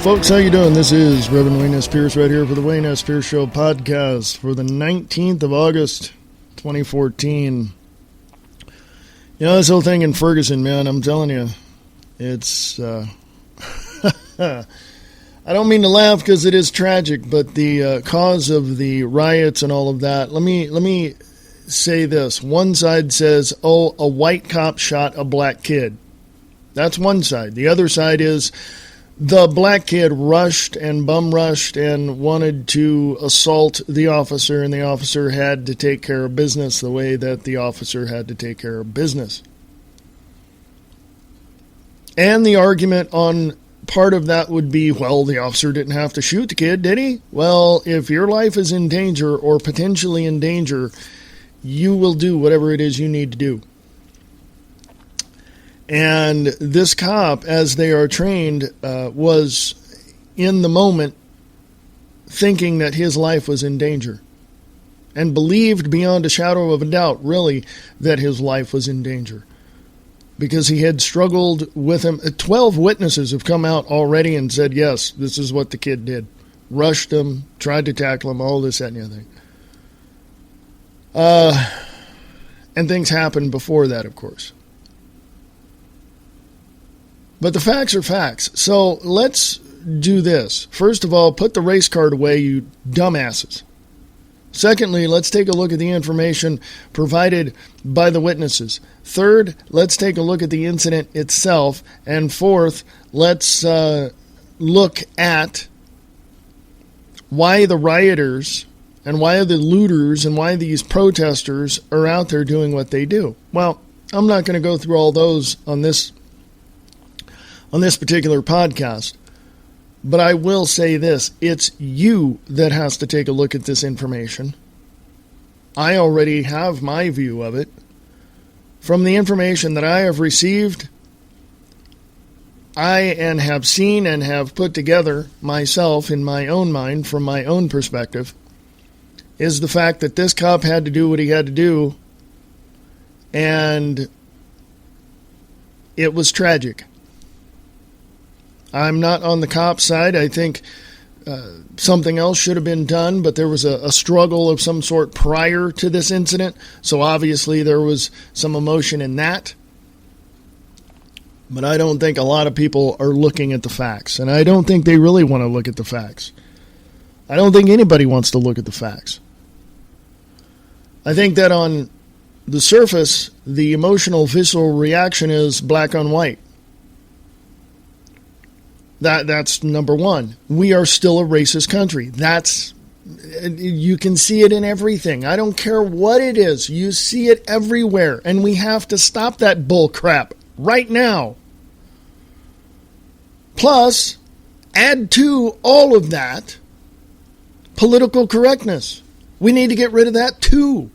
folks, how you doing? This is Reverend Wayne S. Pierce right here for the Wayne S. Pierce Show podcast for the 19th of August, 2014. You know, this whole thing in Ferguson, man, I'm telling you, it's, I don't mean to laugh because it is tragic, but the cause of the riots and all of that, let me say this. One side says, oh, a white cop shot a black kid. That's one side. The other side is the black kid rushed and bum rushed and wanted to assault the officer, and the officer had to take care of business the way that the officer had to take care of business. And the argument on part of that would be, well, the officer didn't have to shoot the kid, did he? Well, if your life is in danger or potentially in danger, you will do whatever it is you need to do. And this cop, as they are trained, was in the moment thinking that his life was in danger and believed beyond a shadow of a doubt, really, that his life was in danger because he had struggled with him. 12 witnesses have come out already and said, yes, this is what the kid did. Rushed him, tried to tackle him, all this, that, and the other thing. And things happened before that, of course. But the facts are facts. So let's do this. First of all, put the race card away, you dumbasses. Secondly, let's take a look at the information provided by the witnesses. Third, let's take a look at the incident itself. And fourth, let's look at why the rioters and why the looters and why these protesters are out there doing what they do. Well, I'm not going to go through all those on this particular podcast, but I will say this. It's you that has to take a look at this information. I already have my view of it. From the information that I have received, I have seen and have put together myself in my own mind from my own perspective, is the fact that this cop had to do what he had to do, and it was tragic. I'm not on the cop's side. I think something else should have been done, but there was a struggle of some sort prior to this incident, so obviously there was some emotion in that. But I don't think a lot of people are looking at the facts, and I don't think they really want to look at the facts. I don't think anybody wants to look at the facts. I think that on the surface, the emotional, visceral reaction is black on white. That's number one. We are still a racist country. You can see it in everything. I don't care what it is. You see it everywhere. And we have to stop that bull crap right now. Plus, add to all of that political correctness. We need to get rid of that too.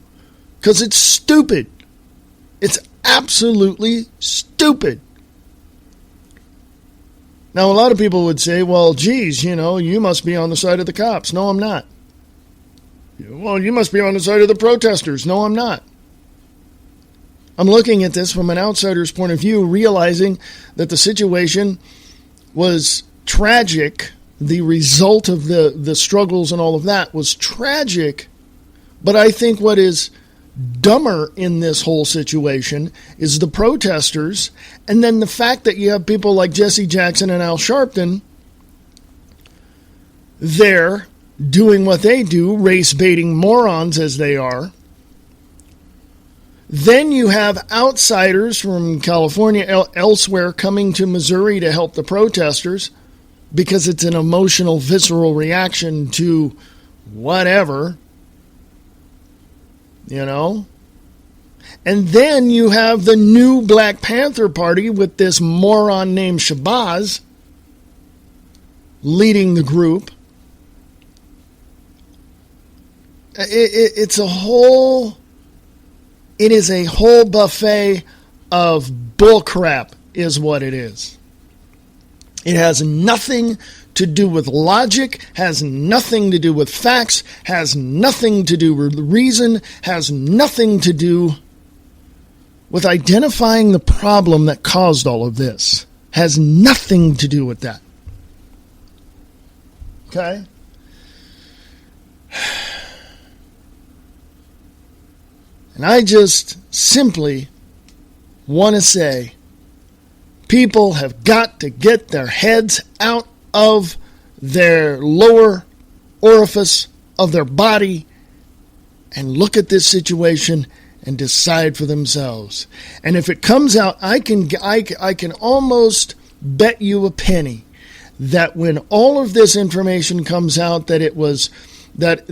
Because it's stupid. It's absolutely stupid. Now, a lot of people would say, well, geez, you must be on the side of the cops. No, I'm not. Well, you must be on the side of the protesters. No, I'm not. I'm looking at this from an outsider's point of view, realizing that the situation was tragic. The result of the struggles and all of that was tragic. But I think what is dumber in this whole situation is the protesters, and then the fact that you have people like Jesse Jackson and Al Sharpton there doing what they do, race-baiting morons as they are. Then you have outsiders from California, elsewhere, coming to Missouri to help the protesters because it's an emotional, visceral reaction to whatever. And then you have the new Black Panther Party with this moron named Shabazz leading the group. It is a whole buffet of bullcrap is what it is. It has nothing to do with logic, has nothing to do with facts, has nothing to do with reason, has nothing to do with identifying the problem that caused all of this. Has nothing to do with that. Okay? And I just simply want to say, people have got to get their heads out of their lower orifice of their body and look at this situation and decide for themselves. And if it comes out, I can almost bet you a penny that when all of this information comes out, that it was that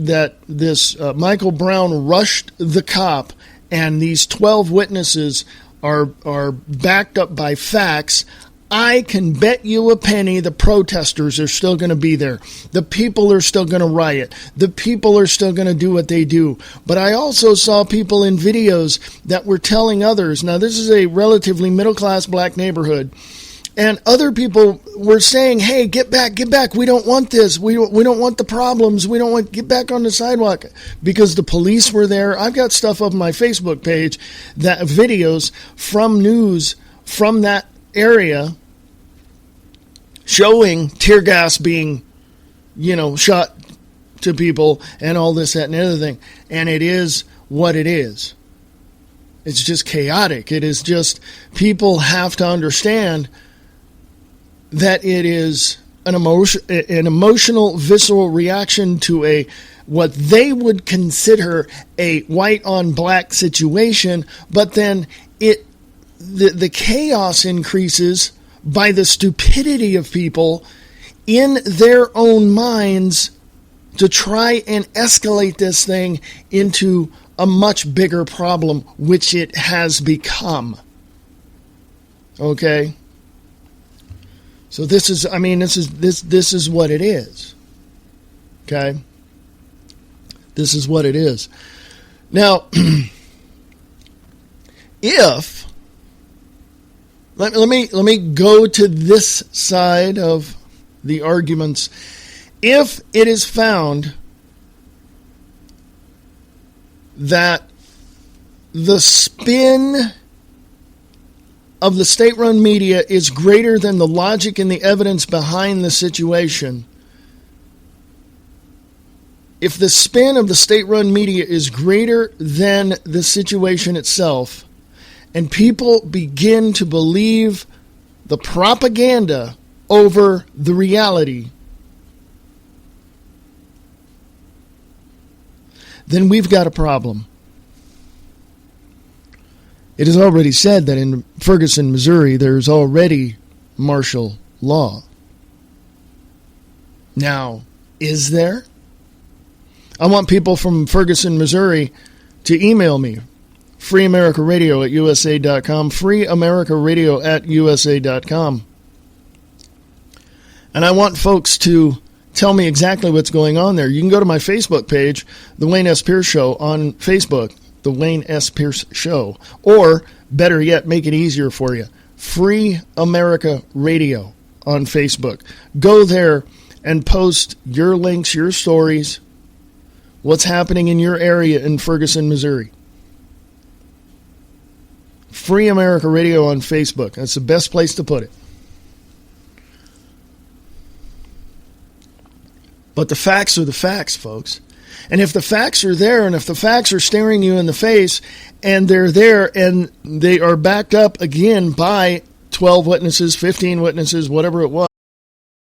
this Michael Brown rushed the cop and these 12 witnesses are backed up by facts, I can bet you a penny the protesters are still going to be there. The people are still going to riot. The people are still going to do what they do. But I also saw people in videos that were telling others, now this is a relatively middle-class black neighborhood, and other people were saying, hey, get back. We don't want this. We don't want the problems. We don't want, get back on the sidewalk, because the police were there. I've got stuff up on my Facebook page, that videos from news from that area showing tear gas being, shot to people and all this, that, and the other thing. And it is what it is. It's just chaotic. It is just, people have to understand that it is an emotional, visceral reaction to what they would consider a white on black situation, but then the chaos increases by the stupidity of people in their own minds to try and escalate this thing into a much bigger problem, which it has become. Okay? So this is what it is. Okay? This is what it is. Now, let me go to this side of the arguments. If it is found that the spin of the state-run media is greater than the logic and the evidence behind the situation, if the spin of the state-run media is greater than the situation itself, and people begin to believe the propaganda over the reality, then we've got a problem. It is already said that in Ferguson, Missouri, there's already martial law. Now, is there? I want people from Ferguson, Missouri to email me. freeamericaradio@usa.com. freeamericaradio@usa.com. And I want folks to tell me exactly what's going on there. You can go to my Facebook page, The Wayne S. Pierce Show on Facebook, The Wayne S. Pierce Show. Or, better yet, make it easier for you, Free America Radio on Facebook. Go there and post your links, your stories, what's happening in your area in Ferguson, Missouri. Free America Radio on Facebook. That's the best place to put it. But the facts are the facts, folks. And if the facts are there, and if the facts are staring you in the face, and they're there, and they are backed up again by 12 witnesses, 15 witnesses, whatever it was,